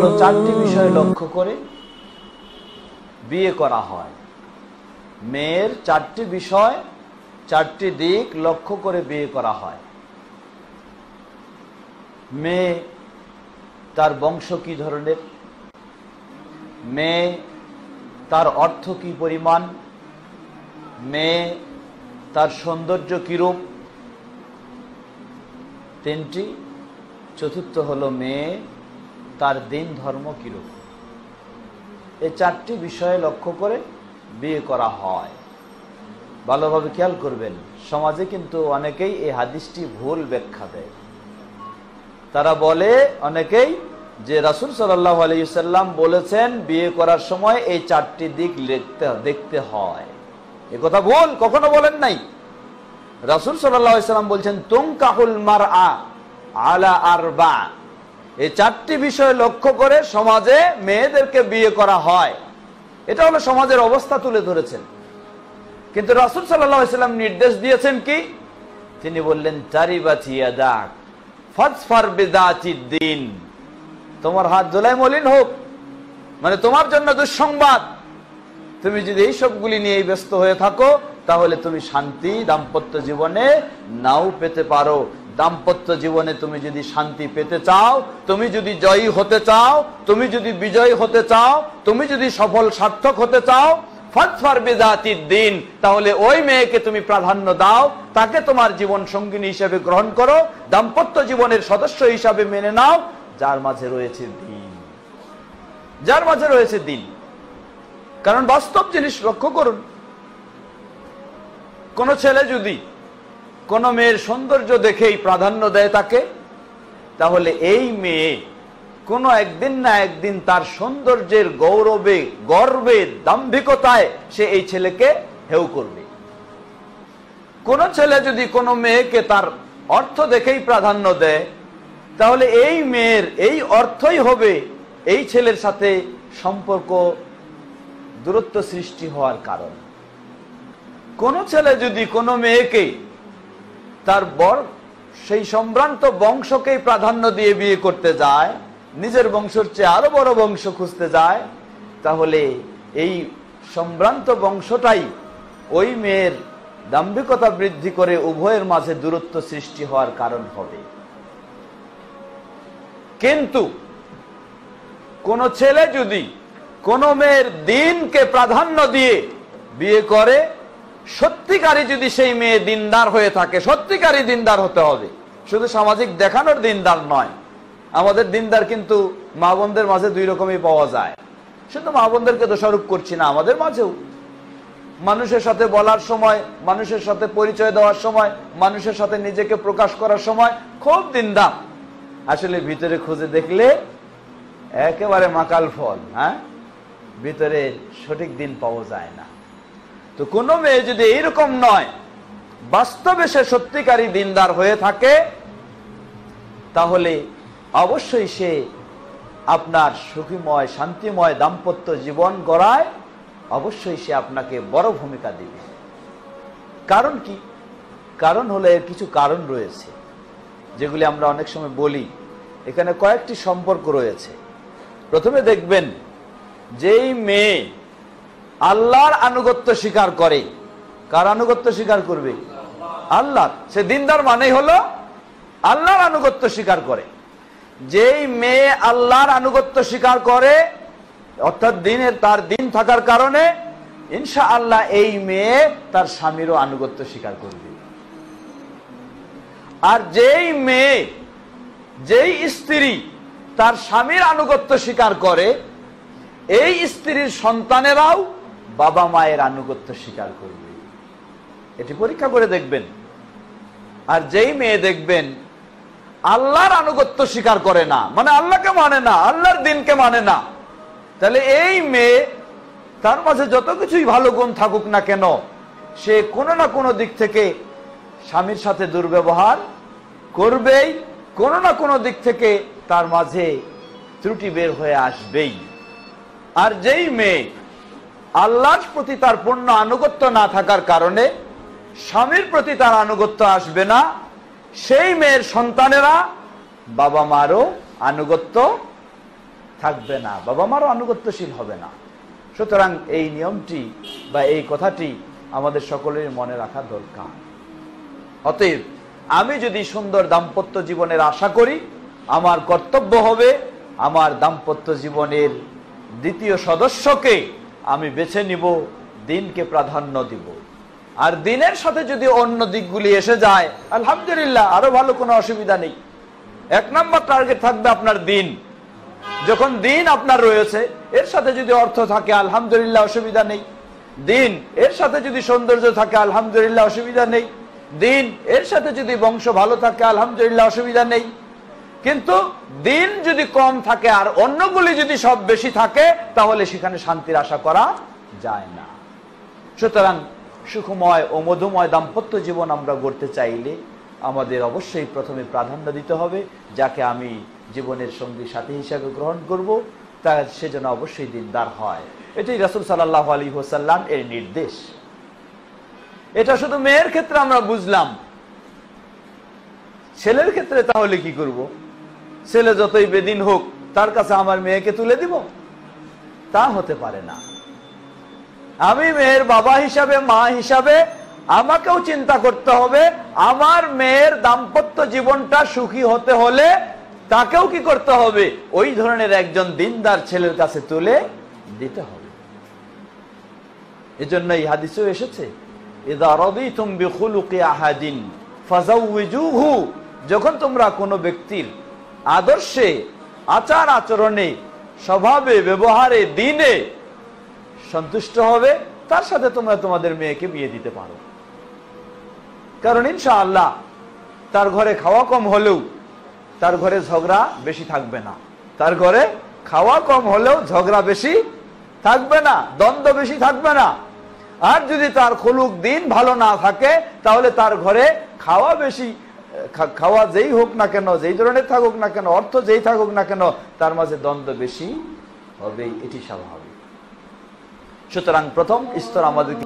হলো চারটি বিষয় লক্ষ্য করে বিয়ে করা হয়। মেয়ের চারটি বিষয়, চারটি দিক লক্ষ্য করে বিয়ে করা হয়। মেয়ে তার বংশ কি ধরনের, মেয়ে তার অর্থ কি পরিমাণ, মেয়ে তার সৌন্দর্য কিরূপ, তিনটি। চতুর্থ হলো মেয়ে তার দিন ধর্ম কিরূপ। এই চারটি বিষয়ে লক্ষ্য করে বিয়ে করা হয়। ভালোভাবে খেয়াল করবেন, সমাজে কিন্তু অনেকেই এই হাদিসটি ভুল ব্যাখ্যা দেয়। তারা বলে অনেকেই যে রাসূল সাল্লাল্লাহু আলাইহি ওয়াসাল্লাম বলেছেন বিয়ে করার সময় এই চারটি দিক দেখতে হয়। এ কথা ভুল, কখনো বলেন নাই। রাসূল সাল্লাল্লাহু আলাইহি ওয়াসাল্লাম বলছেন তুনকাহুল মারআ আলা আরবা। এই চারটি বিষয় লক্ষ্য করে সমাজে মেয়েদেরকে বিয়ে করা হয়। এটা হলো সমাজের অবস্থা তুলে ধরেছেন। কিন্তু রাসূল সাল্লাল্লাহু আলাইহি ওয়াসাল্লাম নির্দেশ দিয়েছেন কি? তিনি বললেন তারিবাত ইয়াদাক ফাজফার বিযাতিদ দ্বীন। তোমার হাত ধুলায় মলিন হোক, মানে তোমার জন্য দুঃসংবাদ। তুমি যদি এই সবগুলি নিয়ে ব্যস্ত হয়ে থাকো তাহলে তুমি শান্তি দাম্পত্য জীবনে নাও পেতে পারো। দাম্পত্য জীবনে তুমি যদি শান্তি পেতে চাও, তুমি যদি জয়ী হতে চাও, তুমি যদি বিজয়ী হতে চাও, তুমি যদি সফল সার্থক হতে চাও, ফাজফার বিযাতিদ দ্বীন, তাহলে ওই মেয়েকে তুমি প্রাধান্য দাও, তাকে তোমার জীবন সঙ্গিনী হিসেবে গ্রহণ করো, দাম্পত্য জীবনের সদস্য হিসাবে মেনে নাও, যার মাঝে রয়েছে দ্বীন, যার মাঝে রয়েছে দ্বীন। কারণ বাস্তব জিনিস লক্ষ্য করুন, কোন ছেলে যদি কোন মেয়ের সৌন্দর্য দেখেই প্রাধান্য দেয় তাকে, তাহলে এই মেয়ে কোন একদিন না একদিন তার সৌন্দর্যের গৌরবে, গর্বে, দাম্ভিকতায় সে এই ছেলেকে হেয় করবে। কোন ছেলে যদি কোনো মেয়েকে তার অর্থ দেখেই প্রাধান্য দেয়, তাহলে এই মেয়ের এই অর্থই হবে এই ছেলের সাথে সম্পর্ক দূরত্ব সৃষ্টি হওয়ার কারণ। কোন ছেলে যদি কোনো মেয়েকে তার সেই সম্ভ্রান্ত বংশকেই প্রাধান্য দিয়ে বিয়ে করতে যায়, নিজের বংশের চেয়ে আরো বড় বংশ খুঁজতে যায়, তাহলে এই সম্ভ্রান্ত বংশটাই ওই মেয়ের দাম্ভিকতা বৃদ্ধি করে উভয়ের মাঝে দূরত্ব সৃষ্টি হওয়ার কারণ হবে। কিন্তু কোন ছেলে যদি কোন মেয়ের দিনকে প্রাধান্য দিয়ে বিয়ে করে, সত্যিকারী যদি সেই মেয়ে দিনদার হয়ে থাকে, সত্যিকারী দিনদার হতে হবে, শুধু সামাজিক দেখানোর দিনদার নয়। আমাদের দিনদার কিন্তু মা বোনদের মাঝে দুই রকমই পাওয়া যায়। শুধু মা বোনদেরকে দোষারোপ করছি না, আমাদের মাঝেও মানুষের সাথে বলার সময়, মানুষের সাথে পরিচয় দেওয়ার সময়, মানুষের সাথে নিজেকে প্রকাশ করার সময় খুব দিনদার, আসলে ভিতরে খুঁজে দেখলে একেবারে মাকাল ফল। হ্যাঁ, ভিতরে সঠিক দিন পাওয়া যায় না। তো কোন মেয়ে যদি এইরকম নয়, বাস্তবে সে সত্যিকারী দিনদার হয়ে থাকে, তাহলে অবশ্যই সে আপনার সুখীময় শান্তিময় দাম্পত্য জীবন গড়ায় অবশ্যই সে আপনাকে বড় ভূমিকা দিবে। কারণ কি? কারণ হলো এর কিছু কারণ রয়েছে যেগুলি আমরা অনেক সময় বলি। এখানে কয়েকটি সম্পর্ক রয়েছে। প্রথমে দেখবেন, যেই মেয়ে আল্লাহর আনুগত্য স্বীকার করে, কার আনুগত্য স্বীকার করবে? আল্লাহ। সে দিনদার মানেই হলো আল্লাহর আনুগত্য স্বীকার করে। যেই মেয়ে আল্লাহর আনুগত্য স্বীকার করে, অর্থাৎ তার দিন থাকার কারণে ইনশাআল্লাহ এই মেয়ে তার স্বামীরও আনুগত্য স্বীকার করবে। আর যেই স্ত্রী তার স্বামীর আনুগত্য স্বীকার করে, এই স্ত্রীর সন্তানেরাও বাবা মায়ের আনুগত্য স্বীকার করবে। এটি পরীক্ষা করে দেখবেন। আর যেই মেয়ে দেখবেন আল্লাহর আনুগত্য স্বীকার করে না, মানে আল্লাহকে মানে না, আল্লাহর দিনকে মানে না, তাহলে এই মেয়ে তার মাঝে যত কিছুই ভালো গুণ থাকুক না কেন, সে কোনো না কোনো দিক থেকে স্বামীর সাথে দুর্ব্যবহার করবেই, কোনো না কোনো দিক থেকে তার মাঝে ত্রুটি বের হয়ে আসবেই। আর যেই মেয়ে আল্লাহর প্রতি তার পূর্ণ আনুগত্য না থাকার কারণে স্বামীর প্রতি তার আনুগত্য আসবে না, সেই মেয়ের সন্তানেরা বাবা মারও আনুগত্য থাকবে না, বাবা মারও আনুগত্যশীল হবে না। সুতরাং এই নিয়মটি বা এই কথাটি আমাদের সকলের মনে রাখা দরকার। অতএব আমি যদি সুন্দর দাম্পত্য জীবনের আশা করি, আমার কর্তব্য হবে আমার দাম্পত্য জীবনের দ্বিতীয় সদস্যকে আমি বেছে নিব, দিনকে প্রাধান্য দিব। আর দিনের সাথে যদি অন্য দিকগুলি এসে যায়, আলহামদুলিল্লাহ, আরো ভালো, কোনো অসুবিধা নেই। 1 নম্বর টার্গেট থাকবে আপনার দিন। যখন দিন আপনার রয়েছে, এর সাথে যদি অর্থ থাকে আলহামদুলিল্লাহ, অসুবিধা নেই। দিন এর সাথে যদি সৌন্দর্য থাকে আলহামদুলিল্লাহ, অসুবিধা নেই। দিন এর সাথে যদি বংশ ভালো থাকে আলহামদুলিল্লাহ, অসুবিধা নেই। কিন্তু দিন যদি কম থাকে আর অন্যগুলি যদি সব বেশি থাকে, তাহলে সেখানে শান্তির আশা করা যায় না। সুতরাং সুখময় ও মধুময় দাম্পত্য জীবন আমরা গড়তে চাইলে আমাদের অবশ্যই প্রথমে প্রাধান্য দিতে হবে যাকে আমি জীবনের সঙ্গী সাথী হিসাবে গ্রহণ করব, তা সে যেন অবশ্যই দিনদার হয়। এটাই রাসূল সাল্লাল্লাহু আলাইহি ওয়াসাল্লাম এর নির্দেশ। এটা শুধু মেয়ের ক্ষেত্রে আমরা বুঝলাম। ছেলের ক্ষেত্রে তাহলে কি করব? ছেলে যতই বেদিন হোক, তার কাছে আমার মেয়েকে তুলে দিব? তা হতে পারে না। আমি মেয়ের বাবা হিসাবে, মা হিসাবে আমাকেও চিন্তা করতে হবে, আমার মেয়ের দাম্পত্য জীবনটা সুখী হতে হলে তাকেও কি করতে হবে? ওই ধরনের একজন দিনদার ছেলের কাছে তুলে দিতে হবে। এজন্য এই হাদিসেও এসেছে, ইযা রাদিতুম বিখুলুকি আহাদিন ফাযাওয়িজুহু, যখন তোমরা কোনো ব্যক্তির আদর্শে, আচার আচরণে, স্বভাবে, ব্যবহারে, দিনে সন্তুষ্ট হবে, তার সাথে তোমরা তোমাদের মেয়েকে বিয়ে দিতে পারো। কারণ ইনশাআল্লাহ তার ঘরে খাওয়া কম হলেও তার ঘরে ঝগড়া বেশি থাকবে না। তার ঘরে খাওয়া কম হলেও ঝগড়া বেশি থাকবে না, দ্বন্দ্ব বেশি থাকবে না। আর যদি তার খুলুক দিন ভালো না থাকে, তাহলে তার ঘরে খাওয়া বেশি, খাওয়া যেই হোক না কেন, যেই ধরনের থাকুক না কেন, অর্থ যেই থাকুক না কেন, তার মাঝে দ্বন্দ্ব বেশি হবেই, এটি স্বাভাবিক। সুতরাং প্রথম স্তর আমাদেরকে